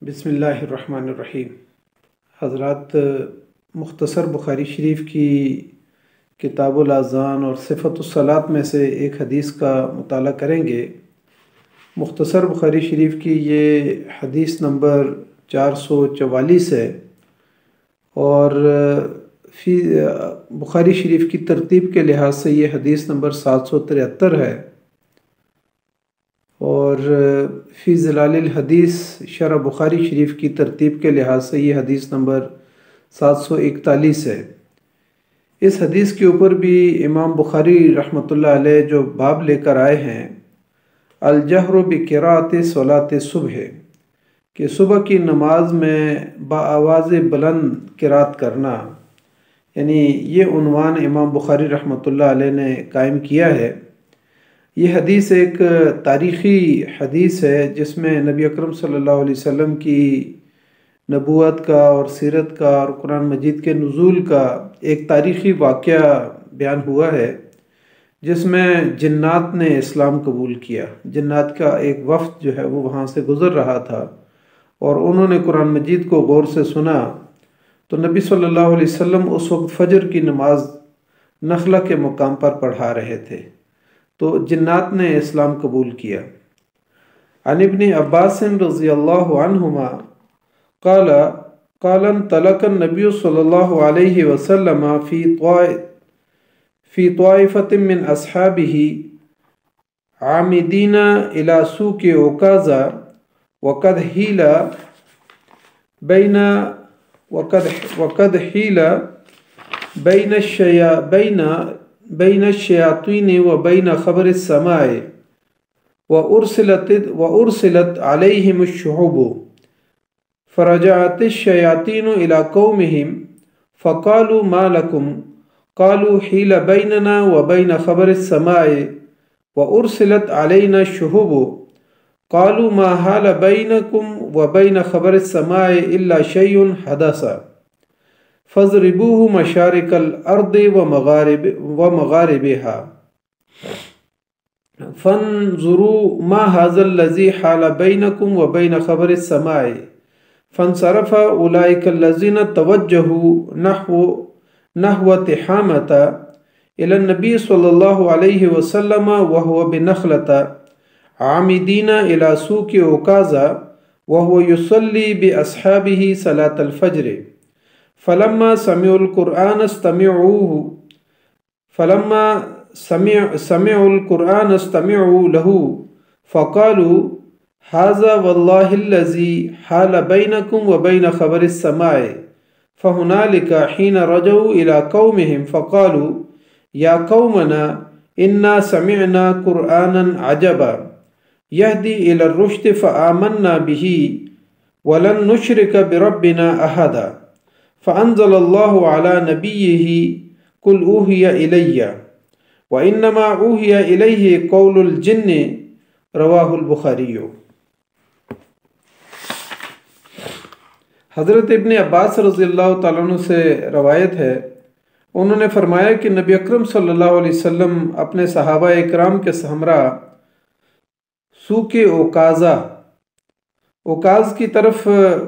بسم اللہ الرحمن الرحیم۔ حضرات، مختصر بخاری شریف کی کتاب الاذان اور صفت الصلاۃ میں سے ایک حدیث کا مطالعہ کریں گے۔ مختصر بخاری شریف کی یہ حدیث نمبر 444 ہے اور بخاری شریف کی ترتیب کے لحاظ سے یہ حدیث نمبر 773 ہے، اور فی ظلال الحدیث شرح بخاری شریف کی ترتیب کے لحاظ سے یہ حدیث نمبر 741 ہے۔ اس حدیث کے اوپر بھی امام بخاری رحمۃ اللہ علیہ جو باب لے کر آئے ہیں، الجہر بقراءۃ صلاۃ الصبح، کہ صبح کی نماز میں بآواز بلند قرات کرنا، یعنی یہ عنوان امام بخاری رحمۃ اللہ علیہ نے قائم کیا ہے۔ یہ حدیث ایک تاریخی حدیث ہے جس میں نبی اکرم صلی اللہ علیہ وسلم کی نبوت کا اور سیرت کا اور قرآن مجید کے نزول کا ایک تاریخی واقعہ بیان ہوا ہے، جس میں جنات نے اسلام قبول کیا۔ جنات کا ایک وفد جو ہے وہ وہاں سے گزر رہا تھا اور انہوں نے قرآن مجید کو غور سے سنا، تو نبی صلی اللہ علیہ وسلم اس وقت فجر کی نماز نخلا کے مقام پر پڑھا رہے تھے، تو جنات نے اسلام قبول کیا۔ عن ابن عباس رضی اللہ عنہما قال قال انطلق النبی صلی اللہ علیہ وسلم فی طائفة من اصحابہ عامدین الى سوق عکاظہ وقد حیل بین الشیاطین و بین خبر السماء وارسلت علیہم الشعب، فرجعت الشیاطین الى قومہم فقالوا ما لکم، قالوا حیل بیننا و بین خبر السماء وارسلت علینا الشعب، قالوا ما حال بینکم و بین خبر السماء الا شیء حدث، فاضربوه مشارق الارض ومغاربها فانظروا ما هذا الذي حال بينكم وبين خبر السماء، فانصرف اولئك الذين توجهوا نحو تحامة الى النبي صلى الله عليه وسلم وهو بنخلة عامدين الى سوق عكاظة وهو يصلي باصحابه صلاة الفجر، فلما سمعوا القرآن استمعوا له فقالوا هذا والله الذي حال بينكم وبين خبر السماء، فهنالك حين رجعوا إلى قومهم فقالوا يا قومنا إنا سمعنا قرآنا عجبا يهدي إلى الرشد فآمنا به ولن نشرك بربنا أحدا، فأنزل الله على نبيه قل أوحي إلي وإنما أوحي إليه قول الجن، رواہ البخاری۔ حضرت ابن عباس رضی اللہ تعالیٰ عنہ سے روایت ہے، انہوں نے فرمایا کہ نبی اکرم صلی اللہ علیہ وسلم اپنے صحابہ اکرام کے ہمراہ سوق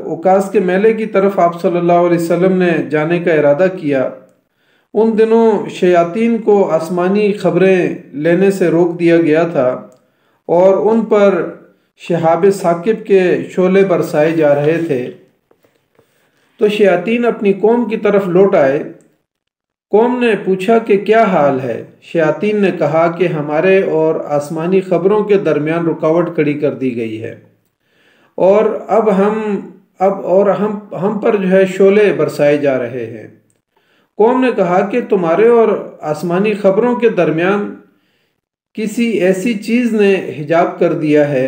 عکاظ کے میلے کی طرف آپ صلی اللہ علیہ وسلم نے جانے کا ارادہ کیا۔ ان دنوں شیاطین کو آسمانی خبریں لینے سے روک دیا گیا تھا اور ان پر شہاب ثاقب کے شعلے برسائے جا رہے تھے، تو شیاطین اپنی قوم کی طرف لوٹ آئے۔ قوم نے پوچھا کہ کیا حال ہے؟ شیاطین نے کہا کہ ہمارے اور آسمانی خبروں کے درمیان رکاوٹ کھڑی کر دی گئی ہے، اور اب ہم پر جو ہے شعلے برسائے جا رہے ہیں۔ قوم نے کہا کہ تمہارے اور آسمانی خبروں کے درمیان کسی ایسی چیز نے حجاب کر دیا ہے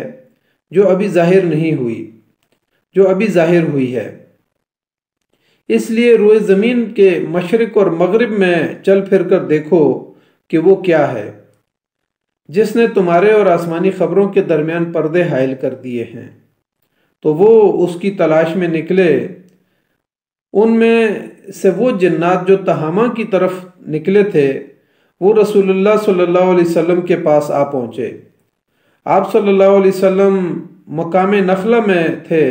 جو ابھی ظاہر ہوئی ہے، اس لیے روئے زمین کے مشرق اور مغرب میں چل پھر کر دیکھو کہ وہ کیا ہے جس نے تمہارے اور آسمانی خبروں کے درمیان پردے حائل کر دیے ہیں۔ تو وہ اس کی تلاش میں نکلے۔ ان میں سے وہ جنات جو تہامہ کی طرف نکلے تھے، وہ رسول اللہ صلی اللہ علیہ وسلم کے پاس آ پہنچے۔ آپ صلی اللہ علیہ وسلم مقام نخلہ میں تھے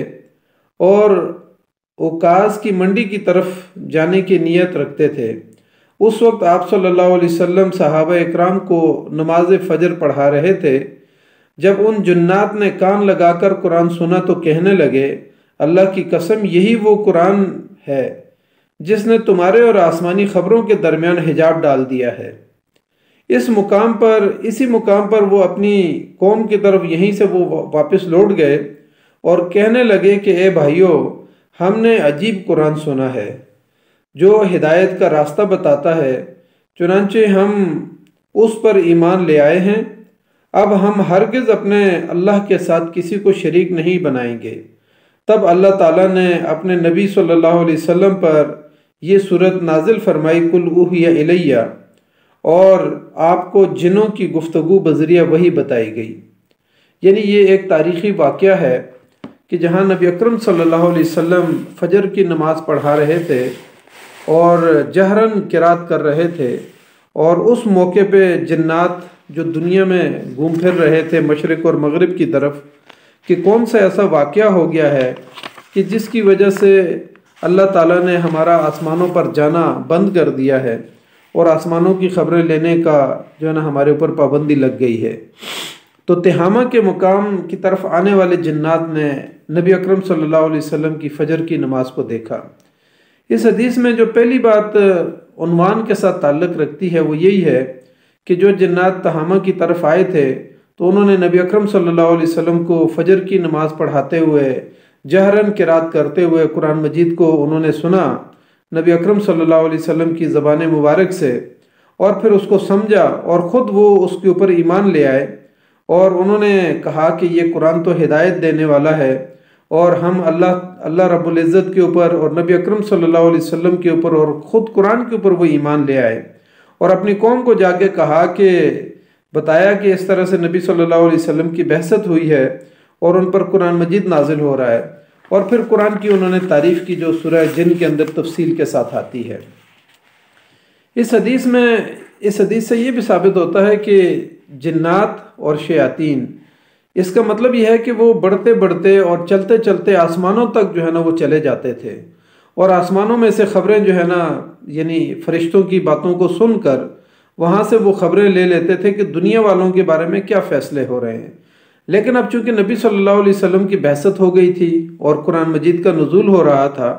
اور اوکاز کی منڈی کی طرف جانے کی نیت رکھتے تھے۔ اس وقت آپ صلی اللہ علیہ وسلم صحابہ اکرام کو نماز فجر پڑھا رہے تھے۔ جب ان جنات نے کان لگا کر قرآن سنا تو کہنے لگے، اللہ کی قسم یہی وہ قرآن ہے جس نے تمہارے اور آسمانی خبروں کے درمیان حجاب ڈال دیا ہے۔ اسی مقام پر وہ اپنی قوم کی طرف یہیں سے وہ واپس لوٹ گئے اور کہنے لگے کہ اے بھائیو، ہم نے عجیب قرآن سنا ہے جو ہدایت کا راستہ بتاتا ہے، چنانچہ ہم اس پر ایمان لے آئے ہیں۔ اب ہم ہرگز اپنے اللہ کے ساتھ کسی کو شریک نہیں بنائیں گے۔ تب اللہ تعالیٰ نے اپنے نبی صلی اللہ علیہ وسلم پر یہ صورت نازل فرمائی، قُلْ أُوحِیَ إِلَیَّ، اور آپ کو جنوں کی گفتگو بذریعہ وحی بتائی گئی۔ یعنی یہ ایک تاریخی واقعہ ہے کہ جہاں نبی اکرم صلی اللہ علیہ وسلم فجر کی نماز پڑھا رہے تھے اور جہراً قرات کر رہے تھے، اور اس موقع پہ جنات جو دنیا میں گھوم پھر رہے تھے مشرق اور مغرب کی طرف، کہ کون سا ایسا واقعہ ہو گیا ہے کہ جس کی وجہ سے اللہ تعالیٰ نے ہمارا آسمانوں پر جانا بند کر دیا ہے اور آسمانوں کی خبریں لینے کا جو ہے نا ہمارے اوپر پابندی لگ گئی ہے۔ تو تہامہ کے مقام کی طرف آنے والے جنات نے نبی اکرم صلی اللہ علیہ وسلم کی فجر کی نماز کو دیکھا۔ اس حدیث میں جو پہلی بات عنوان کے ساتھ تعلق رکھتی ہے وہ یہی ہے کہ جو جنات تہامہ کی طرف آئے تھے تو انہوں نے نبی اکرم صلی اللہ علیہ وسلم کو فجر کی نماز پڑھاتے ہوئے جہراً قرات کرتے ہوئے قرآن مجید کو انہوں نے سنا نبی اکرم صلی اللہ علیہ وسلم کی زبان مبارک سے، اور پھر اس کو سمجھا اور خود وہ اس کے اوپر ایمان لے آئے، اور انہوں نے کہا کہ یہ قرآن تو ہدایت دینے والا ہے، اور ہم اللہ رب العزت کے اوپر اور نبی اکرم صلی اللہ علیہ وسلم کے اوپر اور خود قرآن کے اوپر وہ ایمان لے آئے، اور اپنی قوم کو جا کے کہا کہ بتایا کہ اس طرح سے نبی صلی اللہ علیہ وسلم کی بعثت ہوئی ہے اور ان پر قرآن مجید نازل ہو رہا ہے، اور پھر قرآن کی انہوں نے تعریف کی جو سورہ جن کے اندر تفصیل کے ساتھ آتی ہے۔ اس حدیث سے یہ بھی ثابت ہوتا ہے کہ جنات اور شیاطین، اس کا مطلب یہ ہے کہ وہ بڑھتے بڑھتے اور چلتے چلتے آسمانوں تک جو ہے نا وہ چلے جاتے تھے، اور آسمانوں میں سے خبریں جو ہے نا یعنی فرشتوں کی باتوں کو سن کر وہاں سے وہ خبریں لے لیتے تھے کہ دنیا والوں کے بارے میں کیا فیصلے ہو رہے ہیں۔ لیکن اب چونکہ نبی صلی اللہ علیہ وسلم کی بعثت ہو گئی تھی اور قرآن مجید کا نزول ہو رہا تھا،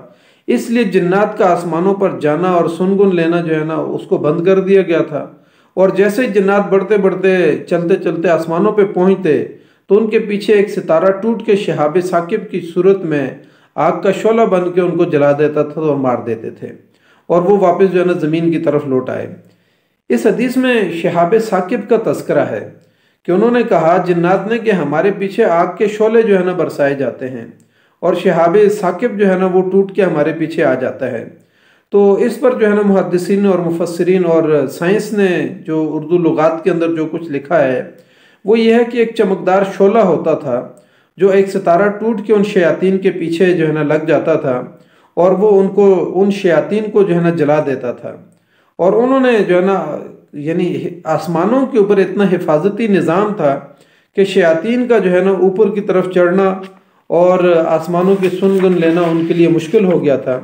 اس لیے جنات کا آسمانوں پر جانا اور سنگن لینا جو ہے نا اس کو بند کر دیا گیا تھا، اور جیسے جنات بڑھتے بڑھتے چلتے چلتے آسمانوں پہ پہنچتے تو ان کے پیچھے ایک ستارہ ٹوٹ کے شہاب ثاقب کی صورت میں آگ کا شعلہ بن کے ان کو جلا دیتا تھا اور مار دیتے تھے، اور وہ واپس جو ہے نا زمین کی طرف لوٹ آئے۔ اس حدیث میں شہاب ثاقب کا تذکرہ ہے کہ انہوں نے کہا جنات نے کہ ہمارے پیچھے آگ کے شعلے جو ہے نا برسائے جاتے ہیں، اور شہاب ثاقب جو ہے نا وہ ٹوٹ کے ہمارے پیچھے آ جاتا ہے۔ تو اس پر جو ہے نا محدثین اور مفسرین اور سائنس نے جو اردو لغات کے اندر جو کچھ لکھا ہے وہ یہ ہے کہ ایک چمکدار شعلہ ہوتا تھا جو ایک ستارہ ٹوٹ کے ان شیاطین کے پیچھے جو ہے نا لگ جاتا تھا، اور وہ ان شیاطین کو جو ہے نا جلا دیتا تھا، اور انہوں نے جو ہے نا یعنی آسمانوں کے اوپر اتنا حفاظتی نظام تھا کہ شیاطین کا جو ہے نا اوپر کی طرف چڑھنا اور آسمانوں کی سنگن لینا ان کے لیے مشکل ہو گیا تھا،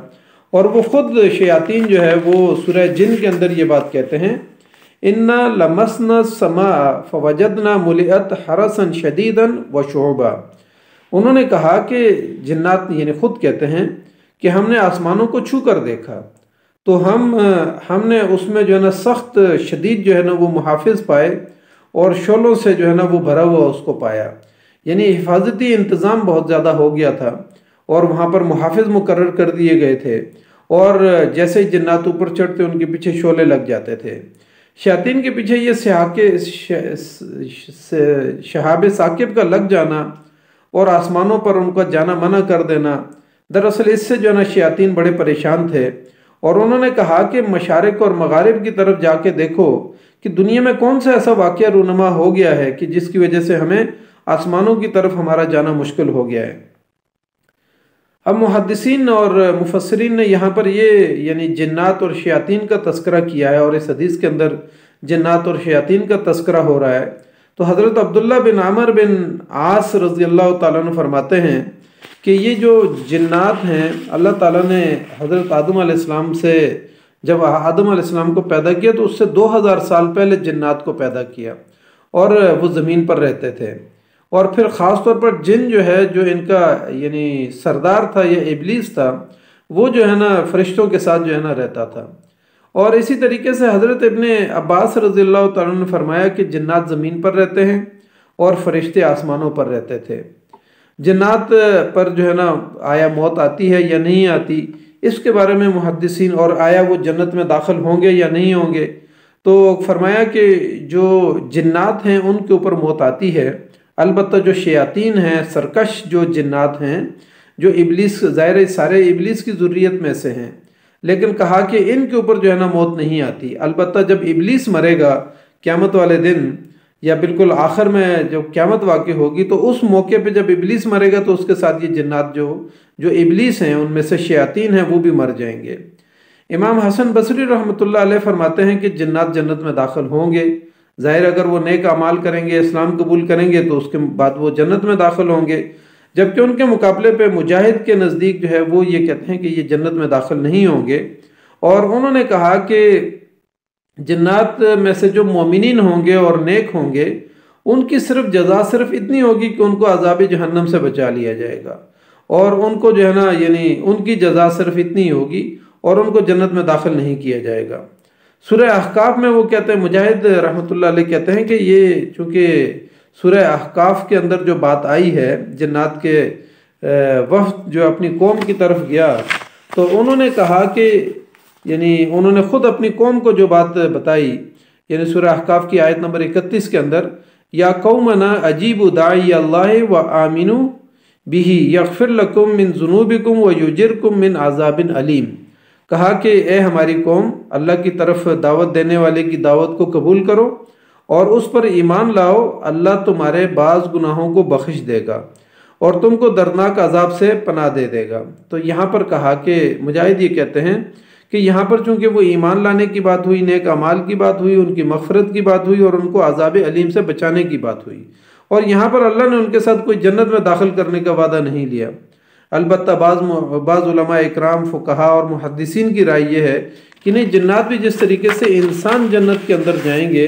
اور وہ خود شیاطین جو ہے وہ سورہ جن کے اندر یہ بات کہتے ہیں، اِنَّا لَمَسْنَا السَّمَاءَ فَوَجَدْنَا مُلِئَتْ حَرَسًا شَدِيدًا وَشُعُبًا۔ انہوں نے کہا کہ جنات یعنی خود کہتے ہیں کہ ہم نے آسمانوں کو چھو کر دیکھا تو ہم نے اس میں جو ہے نا سخت شدید جو ہے نا وہ محافظ پائے، اور شعلوں سے جو ہے نا وہ بھرا ہوا اس کو پایا، یعنی حفاظتی انتظام بہت زیادہ ہو گیا تھا، اور وہاں پر محافظ مقرر کر دیے گئے تھے، اور جیسے ہی جنات اوپر چڑھتے ان کے پیچھے شعلے لگ جاتے تھے۔ شیاطین کے پیچھے یہ شہاب ثاقب کا لگ جانا اور آسمانوں پر ان کا جانا منع کر دینا، دراصل اس سے جو ہے نا شیاطین بڑے پریشان تھے، اور انہوں نے کہا کہ مشارق اور مغارب کی طرف جا کے دیکھو کہ دنیا میں کون سا ایسا واقعہ رونما ہو گیا ہے کہ جس کی وجہ سے ہمیں آسمانوں کی طرف ہمارا جانا مشکل ہو گیا ہے۔ اب محدثین اور مفسرین نے یہاں پر یہ یعنی جنات اور شیاطین کا تذکرہ کیا ہے، اور اس حدیث کے اندر جنات اور شیاطین کا تذکرہ ہو رہا ہے، تو حضرت عبداللہ بن عمر بن عاص رضی اللہ تعالیٰ عنہ فرماتے ہیں کہ یہ جو جنات ہیں اللہ تعالیٰ نے حضرت آدم علیہ السلام سے جب آدم علیہ السلام کو پیدا کیا تو اس سے 2000 سال پہلے جنات کو پیدا کیا اور وہ زمین پر رہتے تھے. اور پھر خاص طور پر جن جو ہے جو ان کا یعنی سردار تھا یا ابلیس تھا وہ جو ہے نا فرشتوں کے ساتھ جو ہے نا رہتا تھا. اور اسی طریقے سے حضرت ابن عباس رضی اللہ تعالیٰ نے فرمایا کہ جنات زمین پر رہتے ہیں اور فرشتے آسمانوں پر رہتے تھے. جنات پر جو ہے نا آیا موت آتی ہے یا نہیں آتی اس کے بارے میں محدثین، اور آیا وہ جنت میں داخل ہوں گے یا نہیں ہوں گے، تو فرمایا کہ جو جنات ہیں ان کے اوپر موت آتی ہے. البتہ جو شیاطین ہیں، سرکش جو جنات ہیں، جو ابلیس، ظاہر سارے ابلیس کی ذریت میں سے ہیں، لیکن کہا کہ ان کے اوپر جو ہے نا موت نہیں آتی. البتہ جب ابلیس مرے گا قیامت والے دن یا بالکل آخر میں جب قیامت واقع ہوگی تو اس موقع پہ جب ابلیس مرے گا تو اس کے ساتھ یہ جنات جو ابلیس ہیں ان میں سے شیاطین ہیں وہ بھی مر جائیں گے. امام حسن بصری رحمۃ اللہ علیہ فرماتے ہیں کہ جنات جنت میں داخل ہوں گے. ظاہر اگر وہ نیک اعمال کریں گے، اسلام قبول کریں گے تو اس کے بعد وہ جنت میں داخل ہوں گے. جبکہ ان کے مقابلے پہ مجاہد کے نزدیک جو ہے وہ یہ کہتے ہیں کہ یہ جنت میں داخل نہیں ہوں گے. اور انہوں نے کہا کہ جنات میں سے جو مومنین ہوں گے اور نیک ہوں گے ان کی صرف جزا صرف اتنی ہوگی کہ ان کو عذاب جہنم سے بچا لیا جائے گا، اور ان کو جو ہے نا یعنی ان کی جزا صرف اتنی ہوگی اور ان کو جنت میں داخل نہیں کیا جائے گا. سورہ احقاف میں وہ کہتے ہیں، مجاہد رحمۃ اللہ علیہ کہتے ہیں کہ یہ چونکہ سورہ احقاف کے اندر جو بات آئی ہے جنات کے وفد جو اپنی قوم کی طرف گیا تو انہوں نے کہا کہ یعنی انہوں نے خود اپنی قوم کو جو بات بتائی، یعنی سورہ احقاف کی آیت نمبر 31 کے اندر، یا قومنا اجیبوا داعی اللہ و آمنوا بہ یغفر لکم من ذنوبکم و یجرکم من عذاب علیم. کہا کہ اے ہماری قوم، اللہ کی طرف دعوت دینے والے کی دعوت کو قبول کرو اور اس پر ایمان لاؤ، اللہ تمہارے بعض گناہوں کو بخش دے گا اور تم کو دردناک عذاب سے پناہ دے گا. تو یہاں پر کہا کہ مجاہد یہ کہتے ہیں کہ یہاں پر چونکہ وہ ایمان لانے کی بات ہوئی، نیک اعمال کی بات ہوئی، ان کی مغفرت کی بات ہوئی اور ان کو عذاب علیم سے بچانے کی بات ہوئی، اور یہاں پر اللہ نے ان کے ساتھ کوئی جنت میں داخل کرنے کا وعدہ نہیں لیا. البتہ بعض علماء اکرام، فقہا اور محدثین کی رائے یہ ہے کہ نہیں، جنات بھی جس طریقے سے انسان جنت کے اندر جائیں گے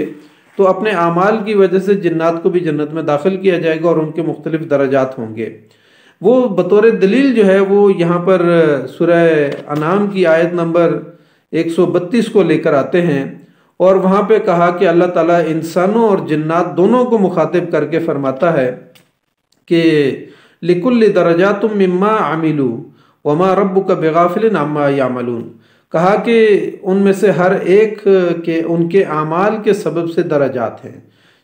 تو اپنے اعمال کی وجہ سے جنات کو بھی جنت میں داخل کیا جائے گا اور ان کے مختلف درجات ہوں گے. وہ بطور دلیل جو ہے وہ یہاں پر سورہ انعام کی آیت نمبر 132 کو لے کر آتے ہیں، اور وہاں پہ کہا کہ اللہ تعالیٰ انسانوں اور جنات دونوں کو مخاطب کر کے فرماتا ہے کہ لِكُلِّ دَرَجَاتٌ مِّمَّا عَمِلُوا وَمَا رَبُّكَ بِغَافِلٍ عَمَّا يَعْمَلُونَ. کہا کہ ان میں سے ہر ایک کے ان کے اعمال کے سبب سے درجات ہیں،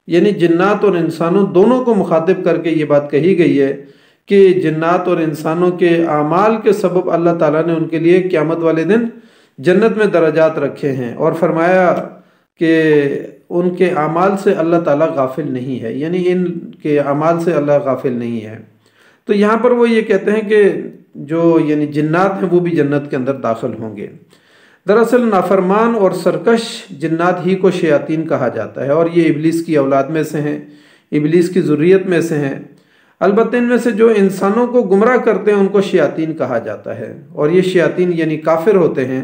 یعنی جنات اور انسانوں دونوں کو مخاطب کر کے یہ بات کہی گئی ہے کہ جنات اور انسانوں کے اعمال کے سبب اللہ تعالیٰ نے ان کے لیے قیامت والے دن جنت میں درجات رکھے ہیں، اور فرمایا کہ ان کے اعمال سے اللہ تعالیٰ غافل نہیں ہے، یعنی ان کے اعمال سے اللہ غافل نہیں ہے. تو یہاں پر وہ یہ کہتے ہیں کہ جو یعنی جنات ہیں وہ بھی جنت کے اندر داخل ہوں گے. دراصل نافرمان اور سرکش جنات ہی کو شیاطین کہا جاتا ہے، اور یہ ابلیس کی اولاد میں سے ہیں، ابلیس کی ذریت میں سے ہیں. البتہ ان میں سے جو انسانوں کو گمراہ کرتے ہیں ان کو شیاطین کہا جاتا ہے، اور یہ شیاطین یعنی کافر ہوتے ہیں.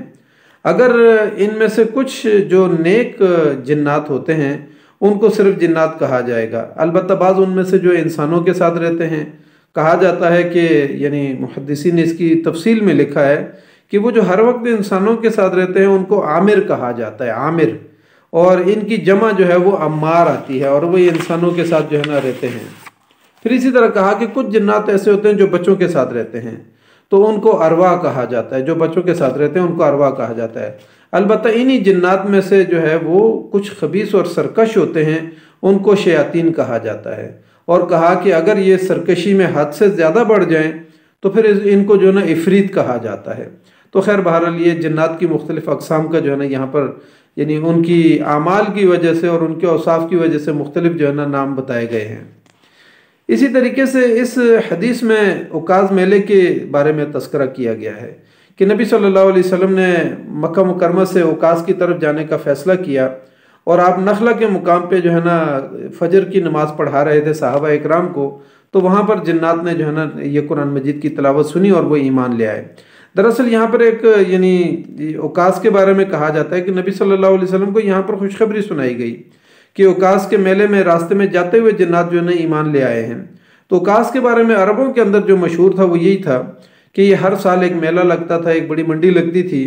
اگر ان میں سے کچھ جو نیک جنات ہوتے ہیں ان کو صرف جنات کہا جائے گا. البتہ بعض ان میں سے جو انسانوں کے ساتھ رہتے ہیں کہا جاتا ہے کہ یعنی محدثین نے اس کی تفصیل میں لکھا ہے کہ وہ جو ہر وقت انسانوں کے ساتھ رہتے ہیں ان کو عامر کہا جاتا ہے، عامر، اور ان کی جمع جو ہے وہ عمار آتی ہے، اور وہ انسانوں کے ساتھ جو ہے نا رہتے ہیں. پھر اسی طرح کہا کہ کچھ جنات ایسے ہوتے ہیں جو بچوں کے ساتھ رہتے ہیں تو ان کو ارواح کہا جاتا ہے، جو بچوں کے ساتھ رہتے ہیں ان کو ارواح کہا جاتا ہے. البتہ انہی جنات میں سے جو ہے وہ کچھ خبیث اور سرکش ہوتے ہیں ان کو شیاطین کہا جاتا ہے، اور کہا کہ اگر یہ سرکشی میں حد سے زیادہ بڑھ جائیں تو پھر ان کو جو ہے نا عفریت کہا جاتا ہے. تو خیر بہرحال یہ جنات کی مختلف اقسام کا جو ہے نا یہاں پر یعنی ان کی اعمال کی وجہ سے اور ان کے اوصاف کی وجہ سے مختلف جو ہے نا نام بتائے گئے ہیں. اسی طریقے سے اس حدیث میں عکاظ میلے کے بارے میں تذکرہ کیا گیا ہے کہ نبی صلی اللہ علیہ وسلم نے مکہ مکرمہ سے عکاظ کی طرف جانے کا فیصلہ کیا، اور آپ نخلہ کے مقام پہ جو ہے نا فجر کی نماز پڑھا رہے تھے صحابہ اکرام کو. تو وہاں پر جنات نے جو ہے نا یہ قرآن مجید کی تلاوت سنی اور وہ ایمان لے آئے۔ دراصل یہاں پر ایک اوکاس کے بارے میں کہا جاتا ہے کہ نبی صلی اللہ علیہ وسلم کو یہاں پر خوشخبری سنائی گئی کہ اوکاس کے میلے میں راستے میں جاتے ہوئے جنات جو ہے نا ایمان لے آئے ہیں۔ تو اوکاس کے بارے میں عربوں کے اندر جو مشہور تھا وہ یہی تھا کہ یہ ہر سال ایک میلہ لگتا تھا، ایک بڑی منڈی لگتی تھی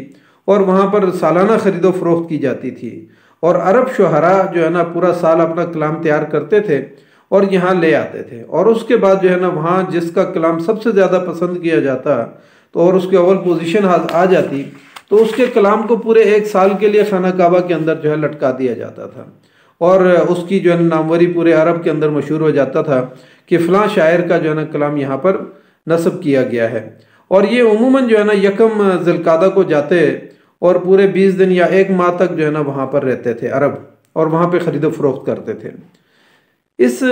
اور وہاں پر سالانہ خرید و فروخت کی جاتی تھی، اور عرب شعراء جو ہے نا پورا سال اپنا کلام تیار کرتے تھے اور یہاں لے آتے تھے، اور اس کے بعد جو ہے نا وہاں جس کا کلام سب سے زیادہ پسند کیا جاتا تو اور اس کے اول پوزیشن آ جاتی تو اس کے کلام کو پورے ایک سال کے لیے خانہ کعبہ کے اندر جو ہے لٹکا دیا جاتا تھا، اور اس کی جو ہے ناموری پورے عرب کے اندر مشہور ہو جاتا تھا کہ فلاں شاعر کا جو ہے نا کلام یہاں پر نصب کیا گیا ہے۔ اور یہ عموماً جو ہے نا یکم ذی القعدہ کو جاتے اور پورے 20 دن یا ایک ماہ تک جو ہے نا وہاں پر رہتے تھے عرب، اور وہاں پہ خرید و فروخت کرتے تھے۔ اس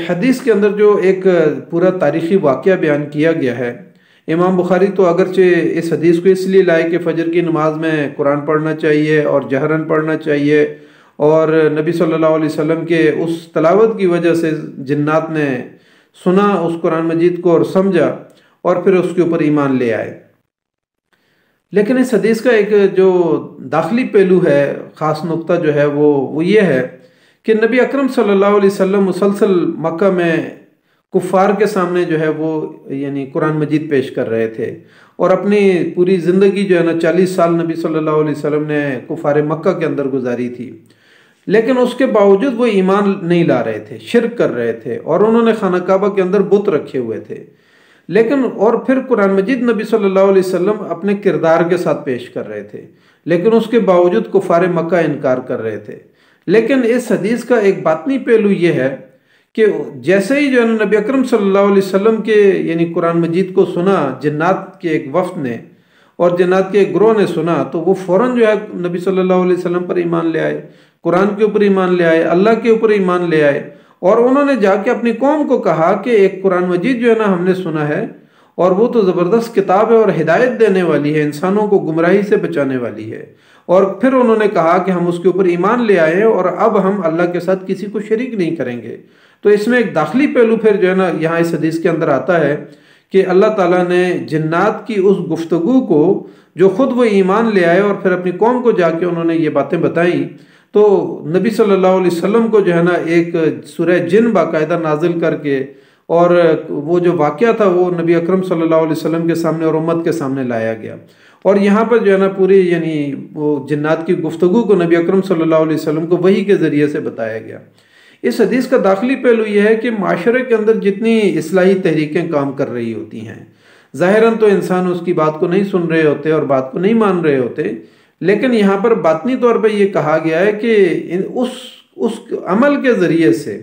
حدیث کے اندر جو ایک پورا تاریخی واقعہ بیان کیا گیا ہے، امام بخاری تو اگرچہ اس حدیث کو اس لیے لائے کہ فجر کی نماز میں قرآن پڑھنا چاہیے اور جہراً پڑھنا چاہیے، اور نبی صلی اللہ علیہ وسلم کے اس تلاوت کی وجہ سے جنات نے سنا اس قرآن مجید کو اور سمجھا اور پھر اس کے اوپر ایمان لے آئے۔ لیکن اس حدیث کا ایک جو داخلی پہلو ہے، خاص نقطہ جو ہے وہ یہ ہے کہ نبی اکرم صلی اللہ علیہ وسلم مسلسل مکہ میں کفار کے سامنے جو ہے وہ قرآن مجید پیش کر رہے تھے، اور اپنی پوری زندگی جو ہے نا 40 سال نبی صلی اللہ علیہ وسلم نے کفار مکہ کے اندر گزاری تھی، لیکن اس کے باوجود وہ ایمان نہیں لا رہے تھے، شرک کر رہے تھے، اور انہوں نے خانہ کعبہ کے اندر بت رکھے ہوئے تھے۔ لیکن اور پھر قرآن مجید نبی صلی اللہ علیہ وسلم اپنے کردار کے ساتھ پیش کر رہے تھے، لیکن اس کے باوجود کفار مکہ انکار کر رہے تھے۔ لیکن اس حدیث کا ایک باطنی پہلو یہ ہے کہ جیسے ہی جو ہے نبی اکرم صلی اللہ علیہ وسلم کے قرآن مجید کو سنا جنات کے ایک وفد نے اور جنات کے ایک گروہ نے سنا، تو وہ فوراً جو ہے نبی صلی اللہ علیہ وسلم پر ایمان لے آئے، قرآن کے اوپر ایمان لے آئے، اللہ کے اوپر ایمان لے آئے، اور انہوں نے جا کے اپنی قوم کو کہا کہ ایک قرآن مجید جو ہے نا ہم نے سنا ہے، اور وہ تو زبردست کتاب ہے اور ہدایت دینے والی ہے، انسانوں کو گمراہی سے بچانے والی ہے۔ اور پھر انہوں نے کہا کہ ہم اس کے اوپر ایمان لے آئے اور اب ہم اللہ کے ساتھ کسی کو شریک نہیں کریں گے۔ تو اس میں ایک داخلی پہلو پھر جو ہے نا یہاں اس حدیث کے اندر آتا ہے کہ اللہ تعالیٰ نے جنات کی اس گفتگو کو، جو خود وہ ایمان لے آئے اور پھر اپنی قوم کو جا کے انہوں نے یہ باتیں بتائیں، تو نبی صلی اللہ علیہ وسلم کو جو ہے نا ایک سورہ جن باقاعدہ نازل کر کے، اور وہ جو واقعہ تھا وہ نبی اکرم صلی اللہ علیہ وسلم کے سامنے اور امت کے سامنے لایا گیا، اور یہاں پر جو ہے نا پوری وہ جنات کی گفتگو کو نبی اکرم صلی اللہ علیہ وسلم کو وحی کے ذریعے سے بتایا گیا۔ اس حدیث کا داخلی پہلو یہ ہے کہ معاشرے کے اندر جتنی اصلاحی تحریکیں کام کر رہی ہوتی ہیں، ظاہراً تو انسان اس کی بات کو نہیں سن رہے ہوتے اور بات کو نہیں مان رہے ہوتے، لیکن یہاں پر باطنی طور پہ یہ کہا گیا ہے کہ اس عمل کے ذریعے سے،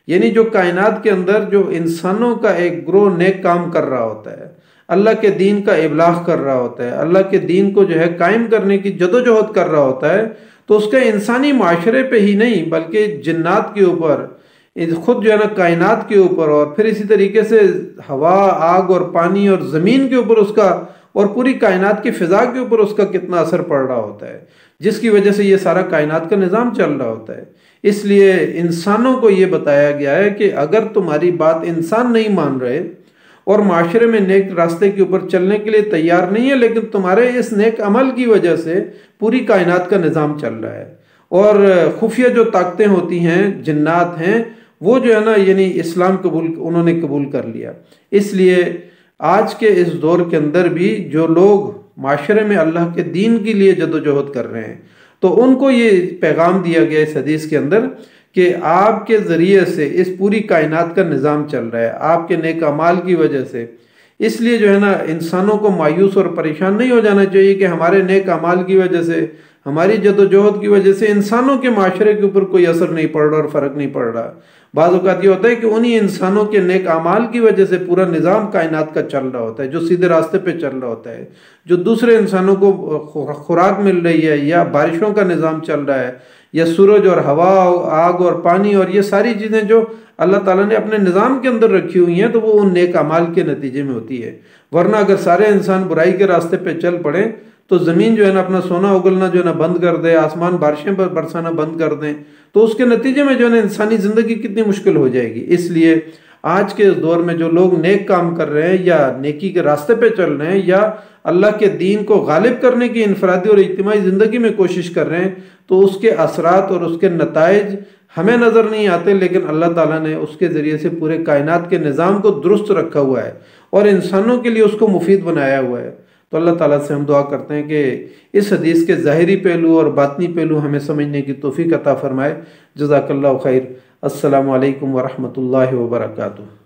جو کائنات کے اندر جو انسانوں کا ایک گروہ نیک کام کر رہا ہوتا ہے، اللہ کے دین کا ابلاغ کر رہا ہوتا ہے، اللہ کے دین کو جو ہے قائم کرنے کی جدوجہد کر رہا ہوتا ہے، تو اس کا انسانی معاشرے پہ ہی نہیں بلکہ جنات کے اوپر، خود جو ہے نا کائنات کے اوپر، اور پھر اسی طریقے سے ہوا، آگ اور پانی اور زمین کے اوپر اس کا، اور پوری کائنات کی فضا کے اوپر اس کا کتنا اثر پڑ رہا ہوتا ہے، جس کی وجہ سے یہ سارا کائنات کا نظام چل رہا ہوتا ہے۔ اس لیے انسانوں کو یہ بتایا گیا ہے کہ اگر تمہاری بات انسان نہیں مان رہے اور معاشرے میں نیک راستے کے اوپر چلنے کے لیے تیار نہیں ہے، لیکن تمہارے اس نیک عمل کی وجہ سے پوری کائنات کا نظام چل رہا ہے، اور خفیہ جو طاقتیں ہوتی ہیں، جنات ہیں، وہ جو ہے نا اسلام انہوں نے قبول کر لیا۔ اس لیے آج کے اس دور کے اندر بھی جو لوگ معاشرے میں اللہ کے دین کے لیے جدوجہد کر رہے ہیں، تو ان کو یہ پیغام دیا گیا اس حدیث کے اندر کہ آپ کے ذریعے سے اس پوری کائنات کا نظام چل رہا ہے، آپ کے نیک اعمال کی وجہ سے۔ اس لیے جو ہے نا انسانوں کو مایوس اور پریشان نہیں ہو جانا چاہیے کہ ہمارے نیک اعمال کی وجہ سے، ہماری جدوجہد کی وجہ سے انسانوں کے معاشرے کے اوپر کوئی اثر نہیں پڑ رہا اور فرق نہیں پڑ رہا۔ بعض اوقات یہ ہوتا ہے کہ انہی انسانوں کے نیک اعمال کی وجہ سے پورا نظام کائنات کا چل رہا ہوتا ہے، جو سیدھے راستے پہ چل رہا ہوتا ہے، جو دوسرے انسانوں کو خوراک مل رہی ہے، یا بارشوں کا نظام چل رہا ہے، یا سورج اور ہوا، آگ اور پانی، اور یہ ساری چیزیں جو اللہ تعالیٰ نے اپنے نظام کے اندر رکھی ہوئی ہیں، تو وہ ان نیک اعمال کے نتیجے میں ہوتی ہے۔ ورنہ اگر سارے انسان برائی کے راستے پہ چل پڑیں تو زمین جو ہے نا اپنا سونا اگلنا جو ہے نا بند کر دے، آسمان بارشیں پر برسانا بند کر دیں، تو اس کے نتیجے میں جو ہے نا انسانی زندگی کتنی مشکل ہو جائے گی۔ اس لیے آج کے اس دور میں جو لوگ نیک کام کر رہے ہیں یا نیکی کے راستے پہ چل رہے ہیں یا اللہ کے دین کو غالب کرنے کی انفرادی اور اجتماعی زندگی میں کوشش کر رہے ہیں، تو اس کے اثرات اور اس کے نتائج ہمیں نظر نہیں آتے، لیکن اللہ تعالیٰ نے اس کے ذریعے سے پورے کائنات کے نظام کو درست رکھا ہوا ہے اور انسانوں کے لیے اس کو مفید بنایا ہوا ہے۔ تو اللہ تعالیٰ سے ہم دعا کرتے ہیں کہ اس حدیث کے ظاہری پہلو اور باطنی پہلو ہمیں سمجھنے کی توفیق عطا فرمائے۔ جزاک اللہ خیر۔ السلام علیکم ورحمۃ اللہ وبرکاتہ۔